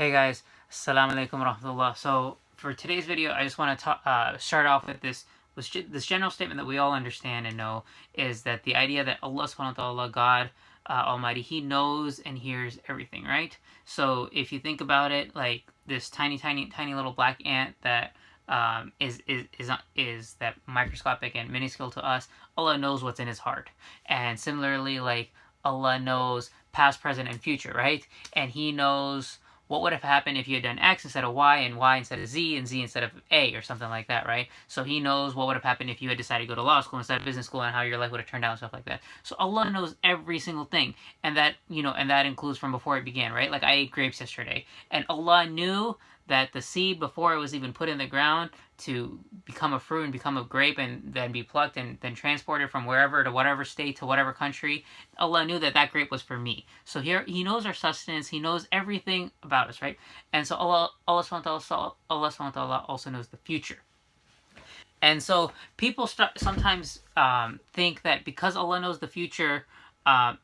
Hey guys, Assalamu alaikum warahmatullah. So for today's video, I just want to start off with this general statement that we all understand and know, is that the idea that Allah subhanahu wa ta'ala, God Almighty, He knows and hears everything, right? So if you think about it, like this tiny little black ant that is that microscopic and minuscule to us, Allah knows what's in his heart. And similarly, like Allah knows past, present, and future, right? And He knows what would have happened if you had done X instead of Y, and Y instead of Z, and Z instead of A, or something like that, right? So He knows what would have happened if you had decided to go to law school instead of business school, and how your life would have turned out and stuff like that. So Allah knows every single thing, and that, and that includes from before it began, right? Like I ate grapes yesterday, and Allah knew that the seed, before it was even put in the ground to become a fruit and become a grape and then be plucked and then transported from wherever to whatever state to whatever country, Allah knew that that grape was for me. So here He knows our sustenance, He knows everything about us, right? And so Allah subhanahu wa ta'ala also knows the future. And so people sometimes think that because Allah knows the future, there's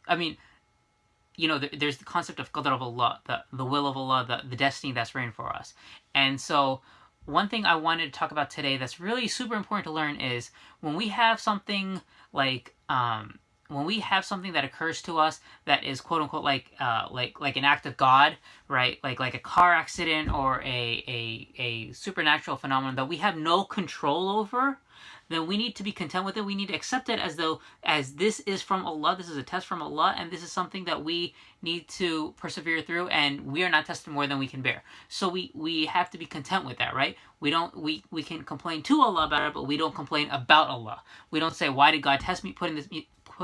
the concept of Qadr of Allah, the will of Allah, the destiny that's written for us. And so one thing I wanted to talk about today that's really super important to learn is when we have something like that occurs to us that is quote unquote like an act of God, right? Like a car accident or a supernatural phenomenon that we have no control over, then we need to be content with it. We need to accept it as this is from Allah, this is a test from Allah, and this is something that we need to persevere through, and we are not tested more than we can bear. So we have to be content with that, right? We can complain to Allah about it, but we don't complain about Allah. We don't say, why did God test me, put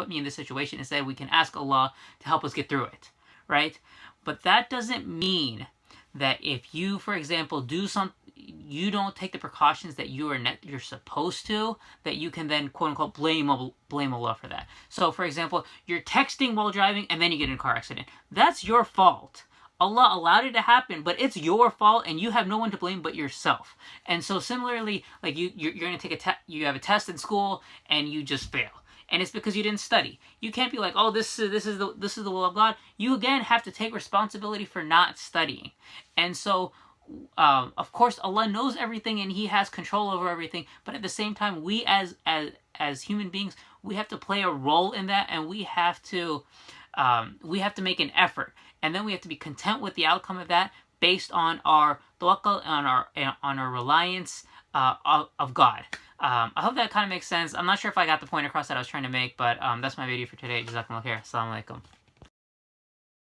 me in this situation? Instead, we can ask Allah to help us get through it, right? But that doesn't mean that if you, for example, do something, you don't take the precautions that you're supposed to, that you can then quote unquote blame Allah for that. So for example, you're texting while driving and then you get in a car accident. That's your fault. Allah allowed it to happen, but it's your fault and you have no one to blame but yourself. And so similarly, like you're going to take you have a test in school and you just fail. And it's because you didn't study. You can't be like, oh, this is the will of God. You again have to take responsibility for not studying. And so of course Allah knows everything and He has control over everything, but at the same time we as human beings, we have to play a role in that, and we have to make an effort, and then we have to be content with the outcome of that based on our tawakkul, on our reliance of God. I hope that kind of makes sense. I'm not sure if I got the point across that I was trying to make, but that's my video for today. Jazakumullah khair. Assalamu alaikum.